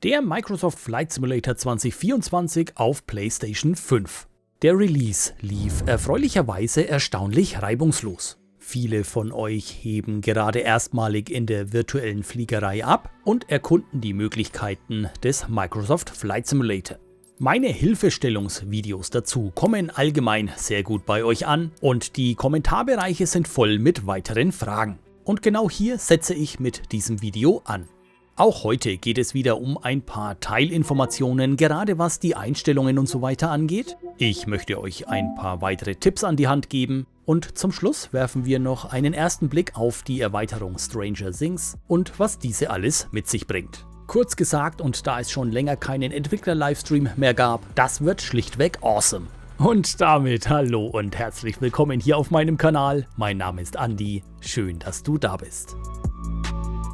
Der Microsoft Flight Simulator 2024 auf PlayStation 5. Der Release lief erfreulicherweise erstaunlich reibungslos. Viele von euch heben gerade erstmalig in der virtuellen Fliegerei ab und erkunden die Möglichkeiten des Microsoft Flight Simulator. Meine Hilfestellungsvideos dazu kommen allgemein sehr gut bei euch an und die Kommentarbereiche sind voll mit weiteren Fragen. Und genau hier setze ich mit diesem Video an. Auch heute geht es wieder um ein paar Teilinformationen, gerade was die Einstellungen und so weiter angeht. Ich möchte euch ein paar weitere Tipps an die Hand geben und zum Schluss werfen wir noch einen ersten Blick auf die Erweiterung Stranger Things und was diese alles mit sich bringt. Kurz gesagt, und da es schon länger keinen Entwickler-Livestream mehr gab, das wird schlichtweg awesome. Und damit hallo und herzlich willkommen hier auf meinem Kanal. Mein Name ist Andi, schön, dass du da bist.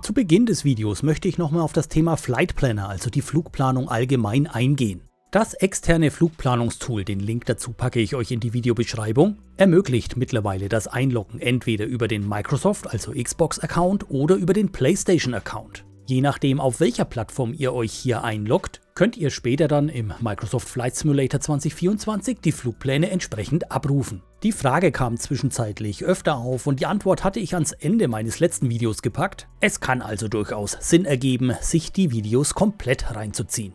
Zu Beginn des Videos möchte ich nochmal auf das Thema Flight Planner, also die Flugplanung allgemein, eingehen. Das externe Flugplanungstool, den Link dazu packe ich euch in die Videobeschreibung, ermöglicht mittlerweile das Einloggen entweder über den Microsoft, also Xbox-Account oder über den PlayStation-Account. Je nachdem, auf welcher Plattform ihr euch hier einloggt, könnt ihr später dann im Microsoft Flight Simulator 2024 die Flugpläne entsprechend abrufen. Die Frage kam zwischenzeitlich öfter auf und die Antwort hatte ich ans Ende meines letzten Videos gepackt. Es kann also durchaus Sinn ergeben, sich die Videos komplett reinzuziehen.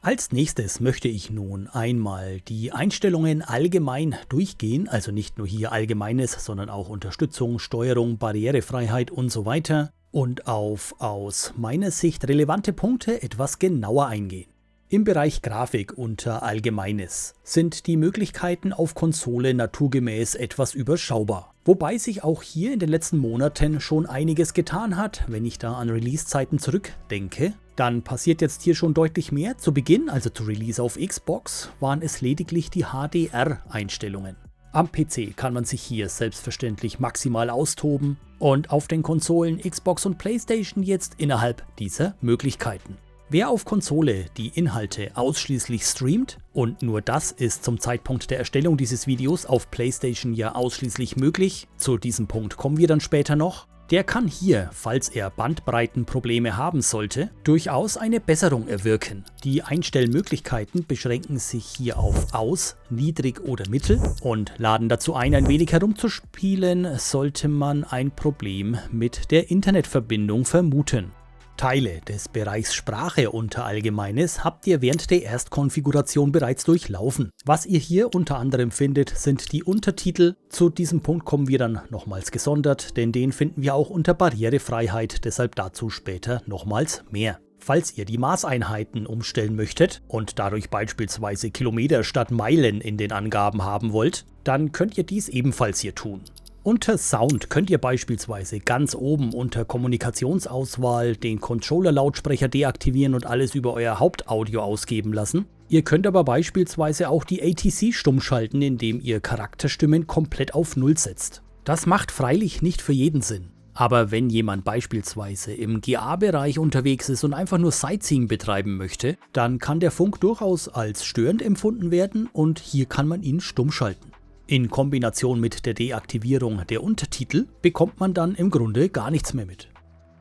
Als nächstes möchte ich nun einmal die Einstellungen allgemein durchgehen, also nicht nur hier Allgemeines, sondern auch Unterstützung, Steuerung, Barrierefreiheit und so weiter. Und auf aus meiner Sicht relevante Punkte etwas genauer eingehen. Im Bereich Grafik unter Allgemeines sind die Möglichkeiten auf Konsole naturgemäß etwas überschaubar. Wobei sich auch hier in den letzten Monaten schon einiges getan hat. Wenn ich da an Release-Zeiten zurückdenke, dann passiert jetzt hier schon deutlich mehr. Zu Beginn, also zu Release auf Xbox, waren es lediglich die HDR-Einstellungen. Am PC kann man sich hier selbstverständlich maximal austoben und auf den Konsolen Xbox und PlayStation jetzt innerhalb dieser Möglichkeiten. Wer auf Konsole die Inhalte ausschließlich streamt, und nur das ist zum Zeitpunkt der Erstellung dieses Videos auf PlayStation ja ausschließlich möglich, zu diesem Punkt kommen wir dann später noch, der kann hier, falls er Bandbreitenprobleme haben sollte, durchaus eine Besserung erwirken. Die Einstellmöglichkeiten beschränken sich hier auf Aus, Niedrig oder Mittel und laden dazu ein wenig herumzuspielen, sollte man ein Problem mit der Internetverbindung vermuten. Teile des Bereichs Sprache unter Allgemeines habt ihr während der Erstkonfiguration bereits durchlaufen. Was ihr hier unter anderem findet, sind die Untertitel. Zu diesem Punkt kommen wir dann nochmals gesondert, denn den finden wir auch unter Barrierefreiheit, deshalb dazu später nochmals mehr. Falls ihr die Maßeinheiten umstellen möchtet und dadurch beispielsweise Kilometer statt Meilen in den Angaben haben wollt, dann könnt ihr dies ebenfalls hier tun. Unter Sound könnt ihr beispielsweise ganz oben unter Kommunikationsauswahl den Controller-Lautsprecher deaktivieren und alles über euer Hauptaudio ausgeben lassen. Ihr könnt aber beispielsweise auch die ATC stumm schalten, indem ihr Charakterstimmen komplett auf 0 setzt. Das macht freilich nicht für jeden Sinn. Aber wenn jemand beispielsweise im GA-Bereich unterwegs ist und einfach nur Sightseeing betreiben möchte, dann kann der Funk durchaus als störend empfunden werden und hier kann man ihn stumm schalten. In Kombination mit der Deaktivierung der Untertitel bekommt man dann im Grunde gar nichts mehr mit.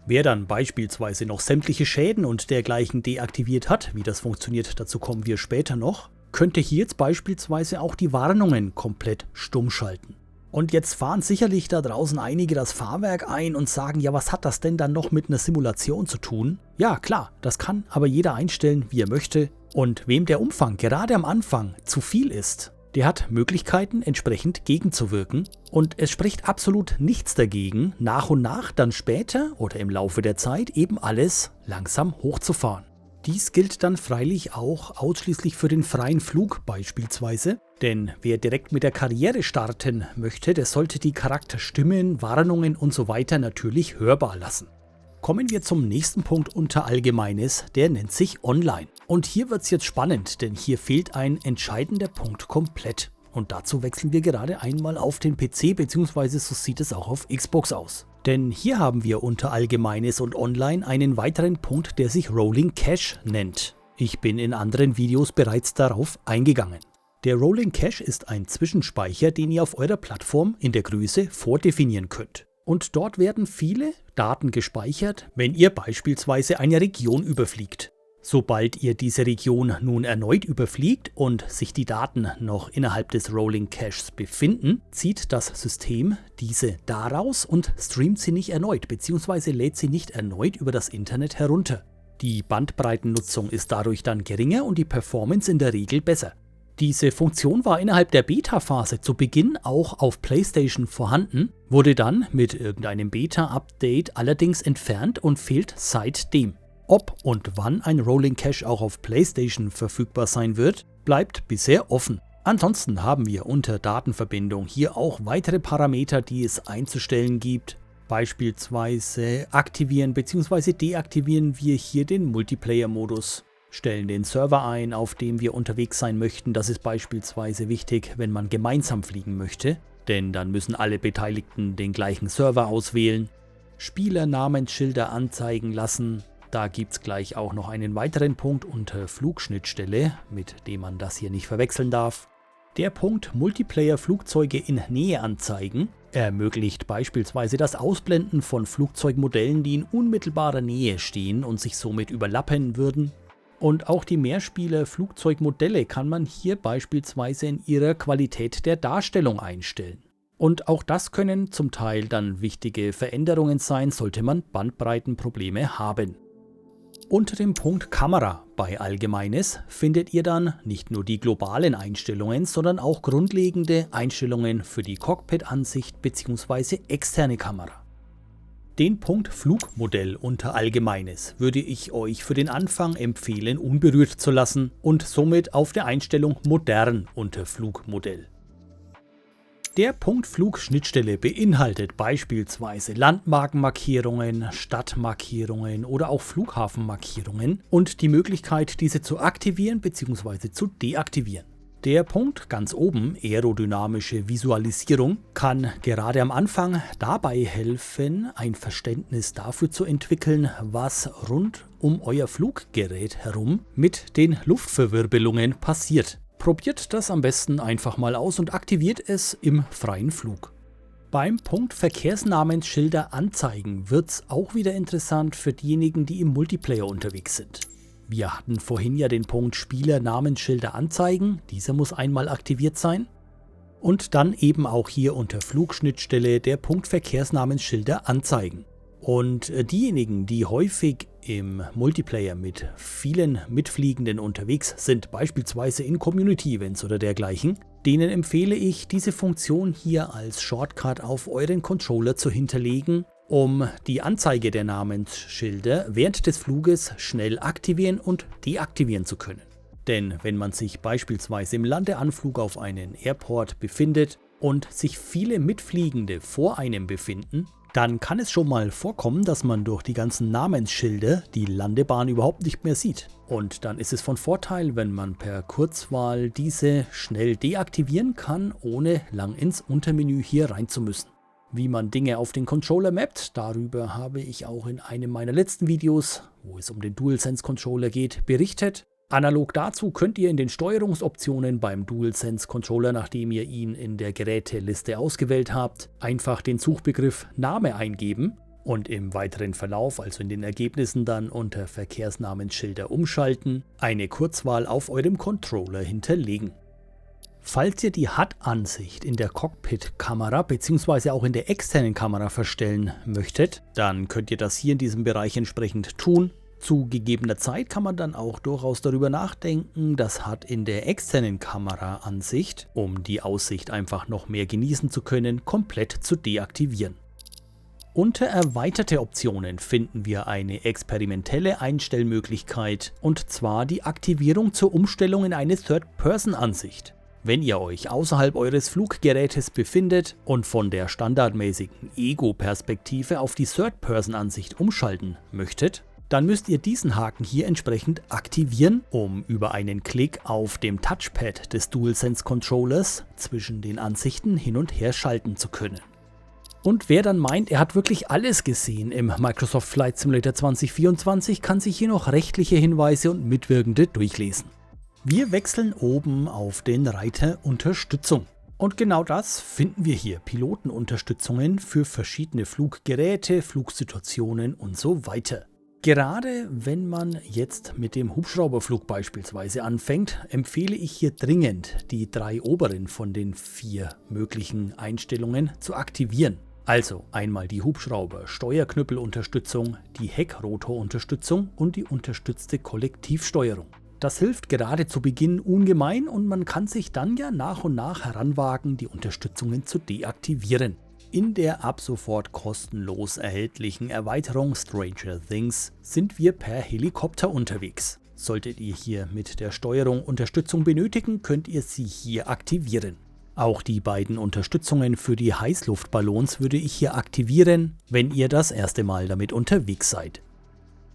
Wer dann beispielsweise noch sämtliche Schäden und dergleichen deaktiviert hat, wie das funktioniert, dazu kommen wir später noch, könnte hier jetzt beispielsweise auch die Warnungen komplett stumm schalten. Und jetzt fahren sicherlich da draußen einige das Fahrwerk ein und sagen, ja, was hat das denn dann noch mit einer Simulation zu tun? Ja, klar, das kann aber jeder einstellen, wie er möchte. Und wem der Umfang gerade am Anfang zu viel ist, der hat Möglichkeiten, entsprechend gegenzuwirken und es spricht absolut nichts dagegen, nach und nach dann später oder im Laufe der Zeit eben alles langsam hochzufahren. Dies gilt dann freilich auch ausschließlich für den freien Flug beispielsweise, denn wer direkt mit der Karriere starten möchte, der sollte die Charakterstimmen, Warnungen und so weiter natürlich hörbar lassen. Kommen wir zum nächsten Punkt unter Allgemeines, der nennt sich Online. Und hier wird es jetzt spannend, denn hier fehlt ein entscheidender Punkt komplett. Und dazu wechseln wir gerade einmal auf den PC, beziehungsweise so sieht es auch auf Xbox aus. Denn hier haben wir unter Allgemeines und Online einen weiteren Punkt, der sich Rolling Cache nennt. Ich bin in anderen Videos bereits darauf eingegangen. Der Rolling Cache ist ein Zwischenspeicher, den ihr auf eurer Plattform in der Größe vordefinieren könnt. Und dort werden viele Daten gespeichert, wenn ihr beispielsweise eine Region überfliegt. Sobald ihr diese Region nun erneut überfliegt und sich die Daten noch innerhalb des Rolling Caches befinden, zieht das System diese daraus und streamt sie nicht erneut bzw. lädt sie nicht erneut über das Internet herunter. Die Bandbreitennutzung ist dadurch dann geringer und die Performance in der Regel besser. Diese Funktion war innerhalb der Beta-Phase zu Beginn auch auf PlayStation vorhanden, wurde dann mit irgendeinem Beta-Update allerdings entfernt und fehlt seitdem. Ob und wann ein Rolling Cache auch auf PlayStation verfügbar sein wird, bleibt bisher offen. Ansonsten haben wir unter Datenverbindung hier auch weitere Parameter, die es einzustellen gibt. Beispielsweise aktivieren bzw. deaktivieren wir hier den Multiplayer-Modus. Stellen den Server ein, auf dem wir unterwegs sein möchten. Das ist beispielsweise wichtig, wenn man gemeinsam fliegen möchte, denn dann müssen alle Beteiligten den gleichen Server auswählen. Spielernamensschilder anzeigen lassen. Da gibt es gleich auch noch einen weiteren Punkt unter Flugschnittstelle, mit dem man das hier nicht verwechseln darf. Der Punkt Multiplayer-Flugzeuge in Nähe anzeigen ermöglicht beispielsweise das Ausblenden von Flugzeugmodellen, die in unmittelbarer Nähe stehen und sich somit überlappen würden. Und auch die Mehrspieler-Flugzeugmodelle kann man hier beispielsweise in ihrer Qualität der Darstellung einstellen. Und auch das können zum Teil dann wichtige Veränderungen sein, sollte man Bandbreitenprobleme haben. Unter dem Punkt Kamera bei Allgemeines findet ihr dann nicht nur die globalen Einstellungen, sondern auch grundlegende Einstellungen für die Cockpit-Ansicht bzw. externe Kamera. Den Punkt Flugmodell unter Allgemeines würde ich euch für den Anfang empfehlen, unberührt zu lassen und somit auf der Einstellung Modern unter Flugmodell. Der Punkt Flugschnittstelle beinhaltet beispielsweise Landmarkenmarkierungen, Stadtmarkierungen oder auch Flughafenmarkierungen und die Möglichkeit, diese zu aktivieren bzw. zu deaktivieren. Der Punkt ganz oben, aerodynamische Visualisierung, kann gerade am Anfang dabei helfen, ein Verständnis dafür zu entwickeln, was rund um euer Fluggerät herum mit den Luftverwirbelungen passiert. Probiert das am besten einfach mal aus und aktiviert es im freien Flug. Beim Punkt Verkehrsnamensschilder anzeigen wird es auch wieder interessant für diejenigen, die im Multiplayer unterwegs sind. Wir hatten vorhin ja den Punkt Spielernamensschilder anzeigen, dieser muss einmal aktiviert sein. Und dann eben auch hier unter Flugschnittstelle der Punkt Verkehrsnamensschilder anzeigen. Und diejenigen, die häufig im Multiplayer mit vielen Mitfliegenden unterwegs sind, beispielsweise in Community-Events oder dergleichen, denen empfehle ich, diese Funktion hier als Shortcut auf euren Controller zu hinterlegen, um die Anzeige der Namensschilder während des Fluges schnell aktivieren und deaktivieren zu können. Denn wenn man sich beispielsweise im Landeanflug auf einen Airport befindet und sich viele Mitfliegende vor einem befinden, dann kann es schon mal vorkommen, dass man durch die ganzen Namensschilder die Landebahn überhaupt nicht mehr sieht. Und dann ist es von Vorteil, wenn man per Kurzwahl diese schnell deaktivieren kann, ohne lang ins Untermenü hier rein zu müssen. Wie man Dinge auf den Controller mappt, darüber habe ich auch in einem meiner letzten Videos, wo es um den DualSense Controller geht, berichtet. Analog dazu könnt ihr in den Steuerungsoptionen beim DualSense Controller, nachdem ihr ihn in der Geräteliste ausgewählt habt, einfach den Suchbegriff Name eingeben und im weiteren Verlauf, also in den Ergebnissen dann unter Verkehrsnamensschilder umschalten, eine Kurzwahl auf eurem Controller hinterlegen. Falls ihr die HUD-Ansicht in der Cockpit-Kamera bzw. auch in der externen Kamera verstellen möchtet, dann könnt ihr das hier in diesem Bereich entsprechend tun. Zu gegebener Zeit kann man dann auch durchaus darüber nachdenken, das HUD in der externen Kameraansicht, um die Aussicht einfach noch mehr genießen zu können, komplett zu deaktivieren. Unter erweiterte Optionen finden wir eine experimentelle Einstellmöglichkeit, und zwar die Aktivierung zur Umstellung in eine Third-Person-Ansicht. Wenn ihr euch außerhalb eures Fluggerätes befindet und von der standardmäßigen Ego-Perspektive auf die Third-Person-Ansicht umschalten möchtet, dann müsst ihr diesen Haken hier entsprechend aktivieren, um über einen Klick auf dem Touchpad des DualSense Controllers zwischen den Ansichten hin und her schalten zu können. Und wer dann meint, er hat wirklich alles gesehen im Microsoft Flight Simulator 2024, kann sich hier noch rechtliche Hinweise und Mitwirkende durchlesen. Wir wechseln oben auf den Reiter Unterstützung. Und genau das finden wir hier, Pilotenunterstützungen für verschiedene Fluggeräte, Flugsituationen und so weiter. Gerade wenn man jetzt mit dem Hubschrauberflug beispielsweise anfängt, empfehle ich hier dringend, die 3 oberen von den 4 möglichen Einstellungen zu aktivieren. Also einmal die Hubschrauber-Steuerknüppelunterstützung, die Heckrotorunterstützung und die unterstützte Kollektivsteuerung. Das hilft gerade zu Beginn ungemein und man kann sich dann ja nach und nach heranwagen, die Unterstützungen zu deaktivieren. In der ab sofort kostenlos erhältlichen Erweiterung Stranger Things sind wir per Helikopter unterwegs. Solltet ihr hier mit der Steuerung Unterstützung benötigen, könnt ihr sie hier aktivieren. Auch die beiden Unterstützungen für die Heißluftballons würde ich hier aktivieren, wenn ihr das erste Mal damit unterwegs seid.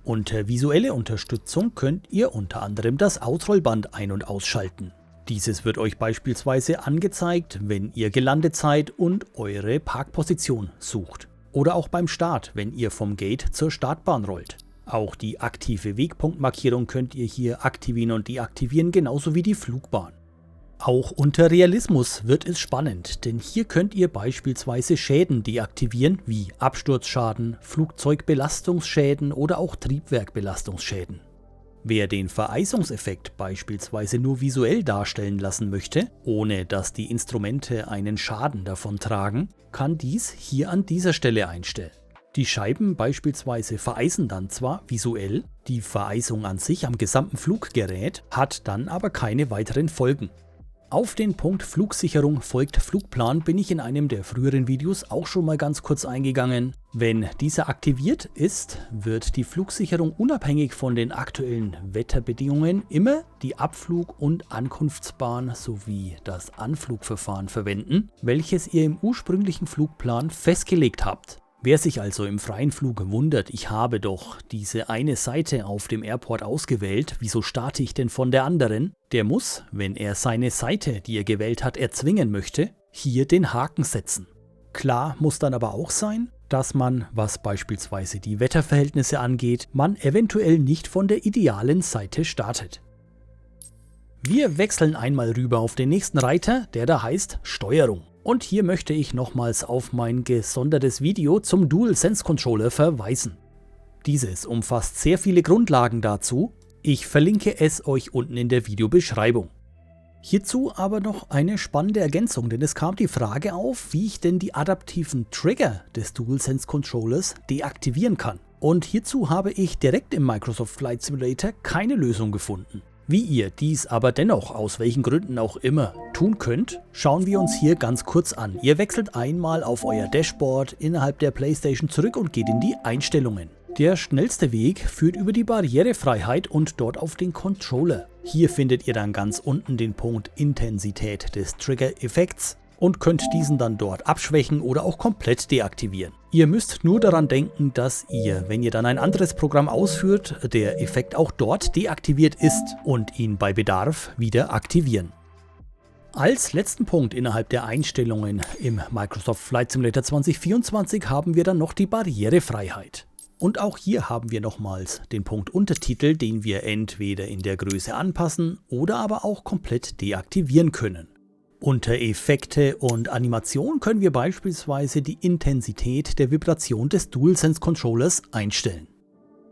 Unter visuelle Unterstützung könnt ihr unter anderem das Ausrollband ein- und ausschalten. Dieses wird euch beispielsweise angezeigt, wenn ihr gelandet seid und eure Parkposition sucht. Oder auch beim Start, wenn ihr vom Gate zur Startbahn rollt. Auch die aktive Wegpunktmarkierung könnt ihr hier aktivieren und deaktivieren, genauso wie die Flugbahn. Auch unter Realismus wird es spannend, denn hier könnt ihr beispielsweise Schäden deaktivieren, wie Absturzschaden, Flugzeugbelastungsschäden oder auch Triebwerkbelastungsschäden. Wer den Vereisungseffekt beispielsweise nur visuell darstellen lassen möchte, ohne dass die Instrumente einen Schaden davon tragen, kann dies hier an dieser Stelle einstellen. Die Scheiben beispielsweise vereisen dann zwar visuell, die Vereisung an sich am gesamten Fluggerät hat dann aber keine weiteren Folgen. Auf den Punkt Flugsicherung folgt Flugplan bin ich in einem der früheren Videos auch schon mal ganz kurz eingegangen. Wenn dieser aktiviert ist, wird die Flugsicherung unabhängig von den aktuellen Wetterbedingungen immer die Abflug- und Ankunftsbahn sowie das Anflugverfahren verwenden, welches ihr im ursprünglichen Flugplan festgelegt habt. Wer sich also im freien Flug wundert, ich habe doch diese eine Seite auf dem Airport ausgewählt, wieso starte ich denn von der anderen? Der muss, wenn er seine Seite, die er gewählt hat, erzwingen möchte, hier den Haken setzen. Klar muss dann aber auch sein, dass man, was beispielsweise die Wetterverhältnisse angeht, man eventuell nicht von der idealen Seite startet. Wir wechseln einmal rüber auf den nächsten Reiter, der da heißt Steuerung. Und hier möchte ich nochmals auf mein gesondertes Video zum DualSense Controller verweisen. Dieses umfasst sehr viele Grundlagen dazu, ich verlinke es euch unten in der Videobeschreibung. Hierzu aber noch eine spannende Ergänzung, denn es kam die Frage auf, wie ich denn die adaptiven Trigger des DualSense Controllers deaktivieren kann. Und hierzu habe ich direkt im Microsoft Flight Simulator keine Lösung gefunden. Wie ihr dies aber dennoch, aus welchen Gründen auch immer, tun könnt, schauen wir uns hier ganz kurz an. Ihr wechselt einmal auf euer Dashboard innerhalb der PlayStation zurück und geht in die Einstellungen. Der schnellste Weg führt über die Barrierefreiheit und dort auf den Controller. Hier findet ihr dann ganz unten den Punkt Intensität des Trigger-Effekts und könnt diesen dann dort abschwächen oder auch komplett deaktivieren. Ihr müsst nur daran denken, dass ihr, wenn ihr dann ein anderes Programm ausführt, der Effekt auch dort deaktiviert ist und ihn bei Bedarf wieder aktivieren. Als letzten Punkt innerhalb der Einstellungen im Microsoft Flight Simulator 2024 haben wir dann noch die Barrierefreiheit. Und auch hier haben wir nochmals den Punkt Untertitel, den wir entweder in der Größe anpassen oder aber auch komplett deaktivieren können. Unter Effekte und Animation können wir beispielsweise die Intensität der Vibration des DualSense Controllers einstellen.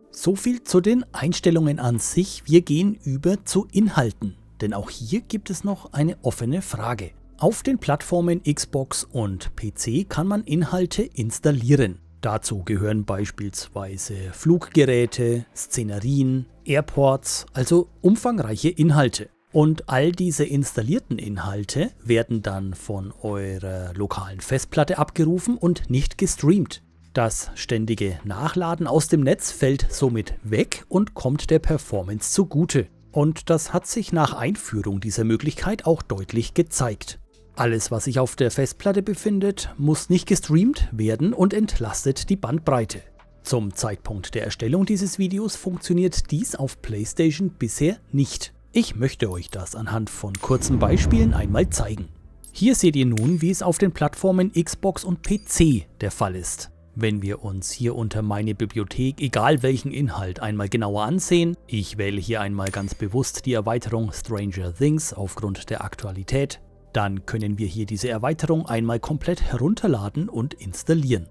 So viel zu den Einstellungen an sich, wir gehen über zu Inhalten, denn auch hier gibt es noch eine offene Frage. Auf den Plattformen Xbox und PC kann man Inhalte installieren. Dazu gehören beispielsweise Fluggeräte, Szenerien, Airports, also umfangreiche Inhalte. Und all diese installierten Inhalte werden dann von eurer lokalen Festplatte abgerufen und nicht gestreamt. Das ständige Nachladen aus dem Netz fällt somit weg und kommt der Performance zugute. Und das hat sich nach Einführung dieser Möglichkeit auch deutlich gezeigt. Alles, was sich auf der Festplatte befindet, muss nicht gestreamt werden und entlastet die Bandbreite. Zum Zeitpunkt der Erstellung dieses Videos funktioniert dies auf PlayStation bisher nicht. Ich möchte euch das anhand von kurzen Beispielen einmal zeigen. Hier seht ihr nun, wie es auf den Plattformen Xbox und PC der Fall ist. Wenn wir uns hier unter meine Bibliothek egal welchen Inhalt einmal genauer ansehen, ich wähle hier einmal ganz bewusst die Erweiterung Stranger Things aufgrund der Aktualität, dann können wir hier diese Erweiterung einmal komplett herunterladen und installieren.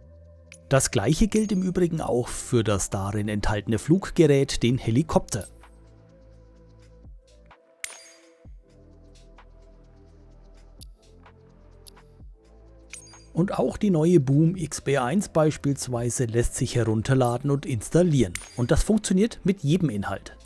Das gleiche gilt im Übrigen auch für das darin enthaltene Fluggerät, den Helikopter. Und auch die neue Boom XB1 beispielsweise lässt sich herunterladen und installieren. Und das funktioniert mit jedem Inhalt.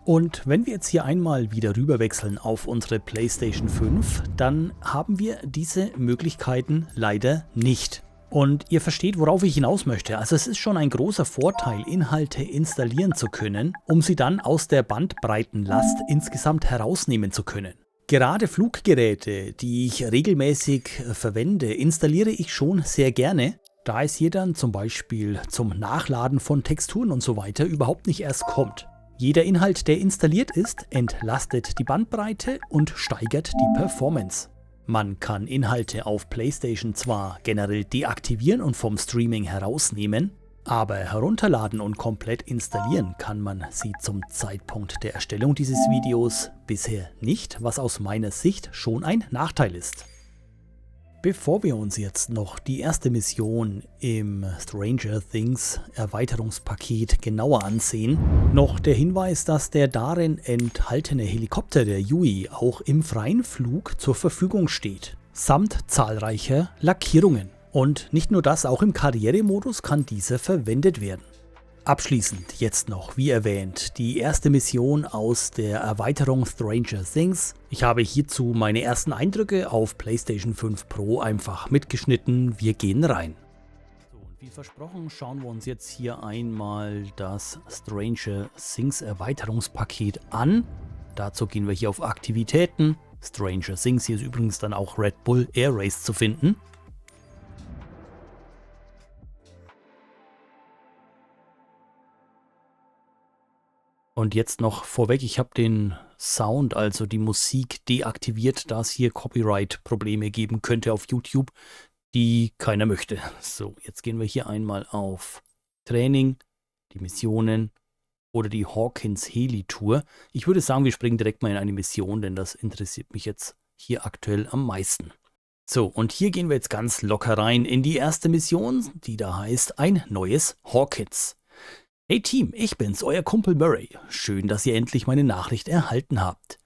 Und wenn wir jetzt hier einmal wieder rüberwechseln auf unsere PlayStation 5, dann haben wir diese Möglichkeiten leider nicht. Und ihr versteht, worauf ich hinaus möchte. Also es ist schon ein großer Vorteil, Inhalte installieren zu können, um sie dann aus der Bandbreitenlast insgesamt herausnehmen zu können. Gerade Fluggeräte, die ich regelmäßig verwende, installiere ich schon sehr gerne, da es hier dann zum Beispiel zum Nachladen von Texturen und so weiter überhaupt nicht erst kommt. Jeder Inhalt, der installiert ist, entlastet die Bandbreite und steigert die Performance. Man kann Inhalte auf PlayStation zwar generell deaktivieren und vom Streaming herausnehmen, aber herunterladen und komplett installieren kann man sie zum Zeitpunkt der Erstellung dieses Videos bisher nicht, was aus meiner Sicht schon ein Nachteil ist. Bevor wir uns jetzt noch die erste Mission im Stranger Things Erweiterungspaket genauer ansehen, noch der Hinweis, dass der darin enthaltene Helikopter der Yui auch im freien Flug zur Verfügung steht, samt zahlreicher Lackierungen. Und nicht nur das, auch im Karrieremodus kann dieser verwendet werden. Abschließend jetzt noch, wie erwähnt, die erste Mission aus der Erweiterung Stranger Things. Ich habe hierzu meine ersten Eindrücke auf PlayStation 5 Pro einfach mitgeschnitten. Wir gehen rein. So, und wie versprochen schauen wir uns jetzt hier einmal das Stranger Things Erweiterungspaket an. Dazu gehen wir hier auf Aktivitäten. Stranger Things, hier ist übrigens dann auch Red Bull Air Race zu finden. Und jetzt noch vorweg, ich habe den Sound, also die Musik, deaktiviert, da es hier Copyright-Probleme geben könnte auf YouTube, die keiner möchte. So, jetzt gehen wir hier einmal auf Training, die Missionen oder die Hawkins Heli-Tour. Ich würde sagen, wir springen direkt mal in eine Mission, denn das interessiert mich jetzt hier aktuell am meisten. So, und hier gehen wir jetzt ganz locker rein in die erste Mission, die da heißt ein neues Hawkins. Hey Team, ich bin's, euer Kumpel Murray. Schön, dass ihr endlich meine Nachricht erhalten habt.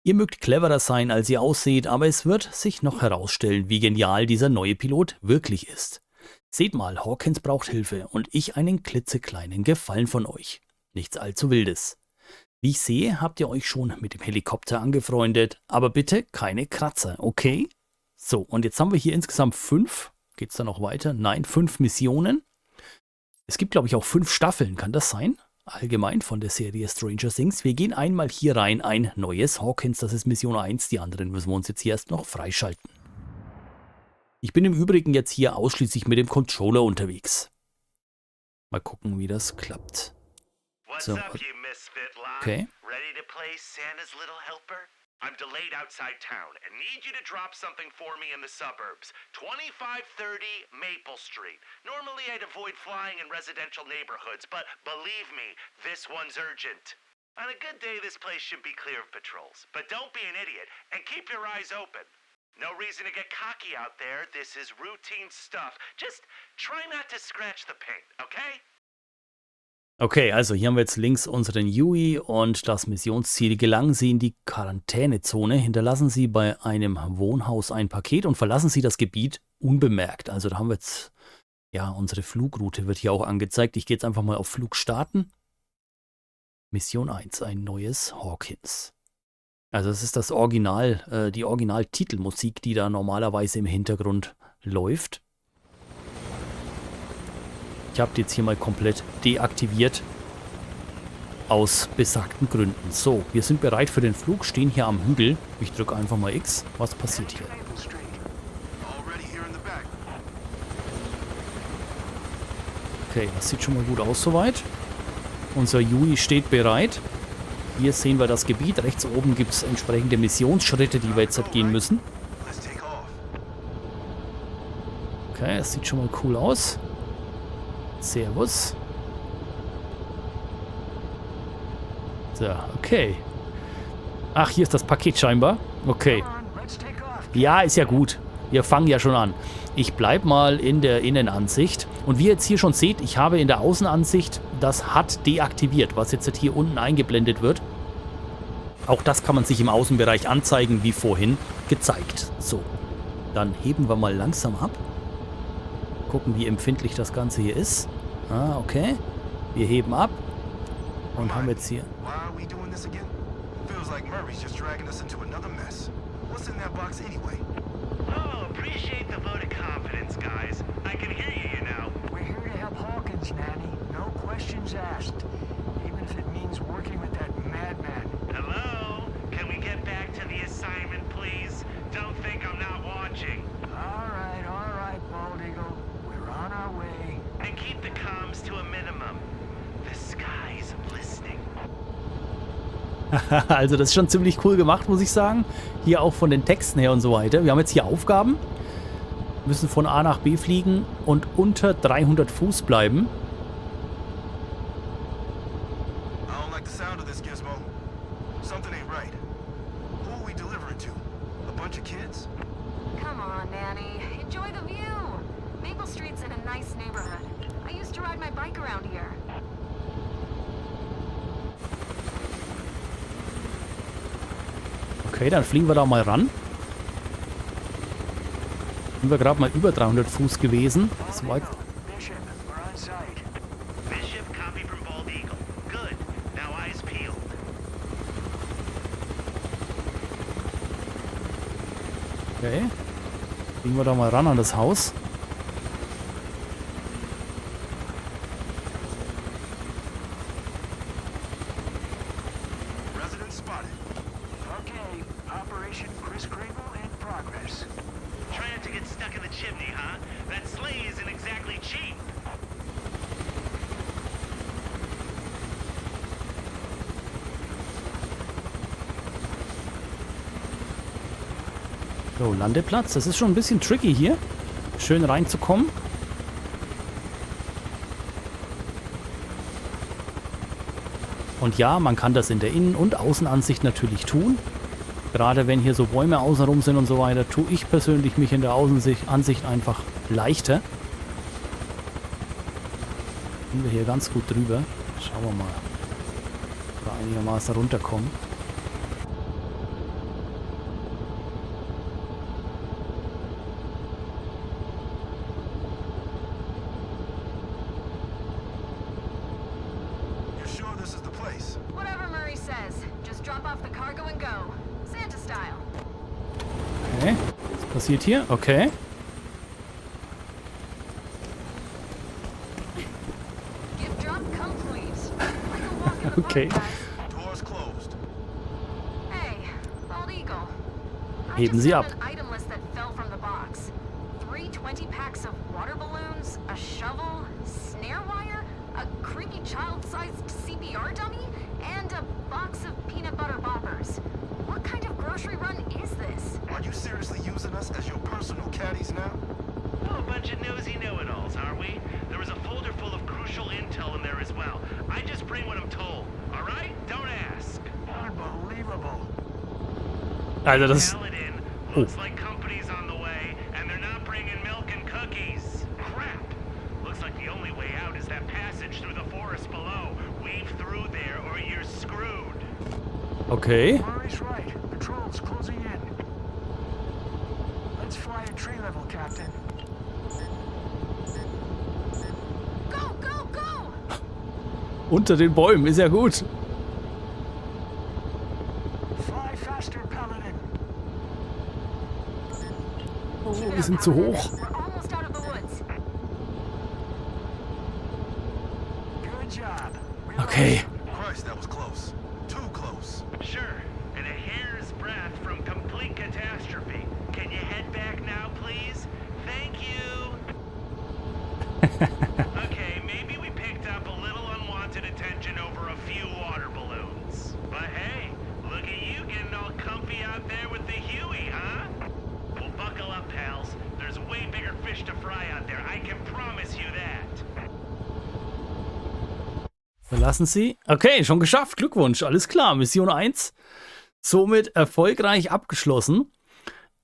Ihr mögt cleverer sein, als ihr ausseht, aber es wird sich noch herausstellen, wie genial dieser neue Pilot wirklich ist. Seht mal, Hawkins braucht Hilfe und ich einen klitzekleinen Gefallen von euch. Nichts allzu Wildes. Wie ich sehe, habt ihr euch schon mit dem Helikopter angefreundet, aber bitte keine Kratzer, okay? So, und jetzt haben wir hier insgesamt 5. Geht's da noch weiter? Nein, 5 Missionen. Es gibt, glaube ich, auch 5 Staffeln, kann das sein? Allgemein von der Serie Stranger Things. Wir gehen einmal hier rein, ein neues Hawkins, das ist Mission 1, die anderen müssen wir uns jetzt hier erst noch freischalten. Ich bin im Übrigen jetzt hier ausschließlich mit dem Controller unterwegs. Mal gucken, wie das klappt. So, okay. I'm delayed outside town and need you to drop something for me in the suburbs. 2530 Maple Street. Normally I'd avoid flying in residential neighborhoods, but believe me, this one's urgent. On a good day, this place should be clear of patrols. But don't be an idiot and keep your eyes open. No reason to get cocky out there. This is routine stuff. Just try not to scratch the paint, okay? Okay, also hier haben wir jetzt links unseren Yui und das Missionsziel. Gelangen Sie in die Quarantänezone, hinterlassen Sie bei einem Wohnhaus ein Paket und verlassen Sie das Gebiet unbemerkt. Also da haben wir jetzt, ja, unsere Flugroute wird hier auch angezeigt. Ich gehe jetzt einfach mal auf Flug starten. Mission 1, ein neues Hawkins. Also das ist das Original, die Original-Titelmusik, die da normalerweise im Hintergrund läuft. Ich habe die jetzt hier mal komplett deaktiviert. Aus besagten Gründen. So, wir sind bereit für den Flug, stehen hier am Hügel. Ich drücke einfach mal X. Was passiert hier? Okay, das sieht schon mal gut aus soweit. Unser Yui steht bereit. Hier sehen wir das Gebiet. Rechts oben gibt es entsprechende Missionsschritte, die wir jetzt gehen müssen. Okay, das sieht schon mal cool aus. Servus. So, okay. Ach, hier ist das Paket scheinbar. Okay. Ja, ist ja gut. Wir fangen ja schon an. Ich bleibe mal in der Innenansicht. Und wie ihr jetzt hier schon seht, ich habe in der Außenansicht das HUD deaktiviert, was jetzt hier unten eingeblendet wird. Auch das kann man sich im Außenbereich anzeigen, wie vorhin gezeigt. So, dann heben wir mal langsam ab. Gucken, wie empfindlich das Ganze hier ist. Ah, okay. Wir heben ab. Und haben jetzt hier... Oh, appreciate the vote of confidence, guys. I can hear you now. We're here to help Hawkins, Nanny. No questions asked. Even if it means working with that madman. Hello? Can we get back to the assignment, please? Don't think I'm not watching. All right, Bald Eagle. We're on our way. And keep the comms to a minimum. The sky's listening. Also das ist schon ziemlich cool gemacht, muss ich sagen. Hier auch von den Texten her und so weiter. Wir haben jetzt hier Aufgaben. Wir müssen von A nach B fliegen und unter 300 Fuß bleiben. Come on, Nanny. Enjoy the view. Maple Street's in a nice neighborhood. I used to ride my bike around here. Okay, dann fliegen wir da mal ran. Sind wir gerade mal über 300 Fuß gewesen. Das war jetzt... Bishop, we're on site. Bishop, copy from Bald Eagle. Good. Now eyes peeled. Okay. Fliegen wir da mal ran an das Haus. Resident spotted. Okay, Operation Kris Kringle in progress. Try not to get stuck in the chimney, huh? That sleigh isn't exactly cheap. So, Landeplatz. Das ist schon ein bisschen tricky hier. Schön reinzukommen. Und ja, man kann das in der Innen- und Außenansicht natürlich tun. Gerade wenn hier so Bäume außenrum sind und so weiter, tue ich persönlich mich in der Außenansicht einfach leichter. Sind wir hier ganz gut drüber. Schauen wir mal, ob wir einigermaßen runterkommen. Whatever Murray says. Just drop off the cargo and go. Santa style. Okay, was passiert hier? Okay. Give drop complete. Like a walk in the Okay. park, guys. Doors closed. Hey, Bald Eagle. I Heben just Sie found ab. an item list that fell from the box. 320 packs of water balloons, a shovel, snare wire, a creepy child-sized CPR dummy, and a box of peanut butter boppers. What kind of grocery run is this? Are you seriously using us as your personal caddies now? Oh, a bunch of nosy know-it-alls, are we? There was a folder full of crucial intel in there as well. I just bring what I'm told. All right? Don't ask. Unbelievable. Also das... Paladin, looks like company's on the way, and they're not bringing milk and cookies. Crap. Looks like the only way out is that passage through the forest below. Weave through there or you're screwed. Okay. Murray's right. Patrol's closing in. Let's fly at tree level, Captain. Go, go, go! Unter den Bäumen, ist ja gut. Fly faster, Paladin. Oh, Keep it wir up, sind zu Paladin. hoch. We're almost out of the woods. Good job. Okay. Christ, that was close. Too close. Sure, and a hair's breadth from complete catastrophe. Can you head back now, please? Thank you. Okay, maybe we picked up a little unwanted attention over a few water balloons. But hey, look at you getting all comfy out there with the Huey, huh? Well, buckle up, pals. There's way bigger fish to fry out there. I can promise you that. Verlassen Sie. Okay, schon geschafft. Glückwunsch. Alles klar. Mission 1 somit erfolgreich abgeschlossen.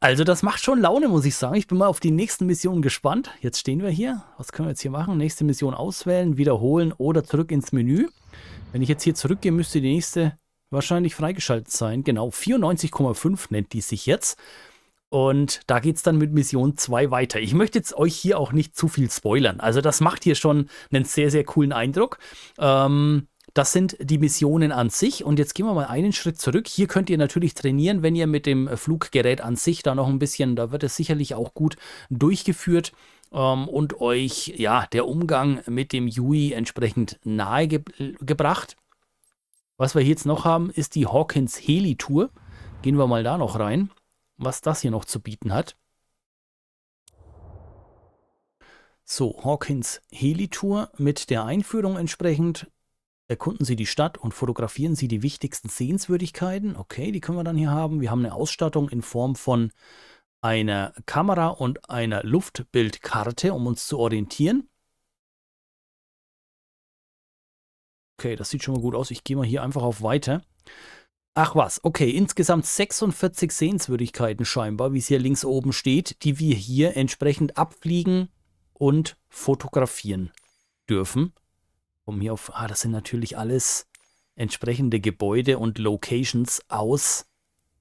Also das macht schon Laune, muss ich sagen. Ich bin mal auf die nächsten Missionen gespannt. Jetzt stehen wir hier. Was können wir jetzt hier machen? Nächste Mission auswählen, wiederholen oder zurück ins Menü. Wenn ich jetzt hier zurückgehe, müsste die nächste wahrscheinlich freigeschaltet sein. Genau, 94,5 nennt die sich jetzt. Und da geht es dann mit Mission 2 weiter. Ich möchte jetzt euch hier auch nicht zu viel spoilern. Also das macht hier schon einen sehr, sehr coolen Eindruck. Das sind die Missionen an sich. Und jetzt gehen wir mal einen Schritt zurück. Hier könnt ihr natürlich trainieren, wenn ihr mit dem Fluggerät an sich da noch ein bisschen, da wird es sicherlich auch gut durchgeführt und euch ja der Umgang mit dem Yui entsprechend nahe gebracht. Was wir hier jetzt noch haben, ist die Hawkins Heli-Tour. Gehen wir mal da noch rein, was das hier noch zu bieten hat. So, Hawkins Heli-Tour mit der Einführung entsprechend. Erkunden Sie die Stadt und fotografieren Sie die wichtigsten Sehenswürdigkeiten. Okay, die können wir dann hier haben. Wir haben eine Ausstattung in Form von einer Kamera und einer Luftbildkarte, um uns zu orientieren. Okay, das sieht schon mal gut aus. Ich gehe mal hier einfach auf Weiter. Ach was, okay, insgesamt 46 Sehenswürdigkeiten scheinbar, wie es hier links oben steht, die wir hier entsprechend abfliegen und fotografieren dürfen. Hier auf, das sind natürlich alles entsprechende Gebäude und Locations aus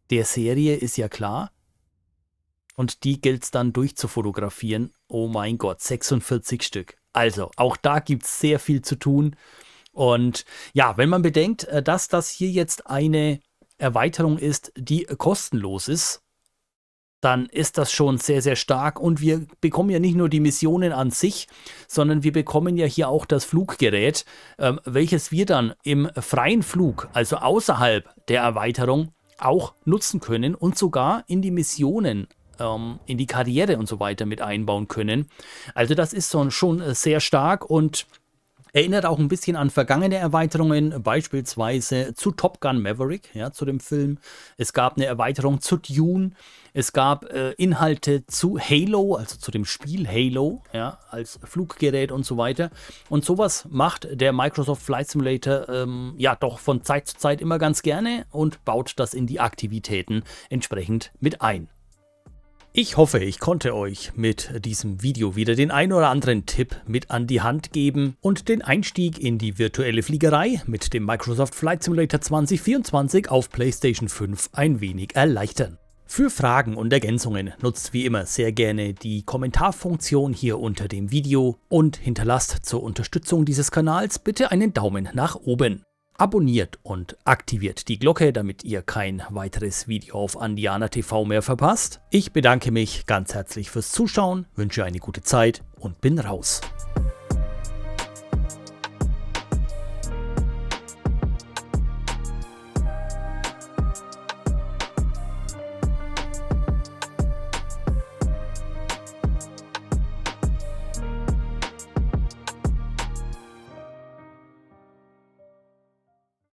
der Serie, ist ja klar. Und die gilt es dann durchzufotografieren. Oh mein Gott, 46 Stück. Also, auch da gibt es sehr viel zu tun. Und ja, wenn man bedenkt, dass das hier jetzt eine Erweiterung ist, die kostenlos ist, dann ist das schon sehr, sehr stark. Und wir bekommen ja nicht nur die Missionen an sich, sondern wir bekommen ja hier auch das Fluggerät, welches wir dann im freien Flug, also außerhalb der Erweiterung, auch nutzen können und sogar in die Missionen, in die Karriere und so weiter mit einbauen können. Also das ist schon sehr stark und erinnert auch ein bisschen an vergangene Erweiterungen, beispielsweise zu Top Gun Maverick, ja, zu dem Film. Es gab eine Erweiterung zu Dune. Es gab Inhalte zu Halo, also zu dem Spiel Halo, ja, als Fluggerät und so weiter. Und sowas macht der Microsoft Flight Simulator ja doch von Zeit zu Zeit immer ganz gerne und baut das in die Aktivitäten entsprechend mit ein. Ich hoffe, ich konnte euch mit diesem Video wieder den ein oder anderen Tipp mit an die Hand geben und den Einstieg in die virtuelle Fliegerei mit dem Microsoft Flight Simulator 2024 auf PlayStation 5 ein wenig erleichtern. Für Fragen und Ergänzungen nutzt wie immer sehr gerne die Kommentarfunktion hier unter dem Video und hinterlasst zur Unterstützung dieses Kanals bitte einen Daumen nach oben. Abonniert und aktiviert die Glocke, damit ihr kein weiteres Video auf Andiana TV mehr verpasst. Ich bedanke mich ganz herzlich fürs Zuschauen, wünsche eine gute Zeit und bin raus.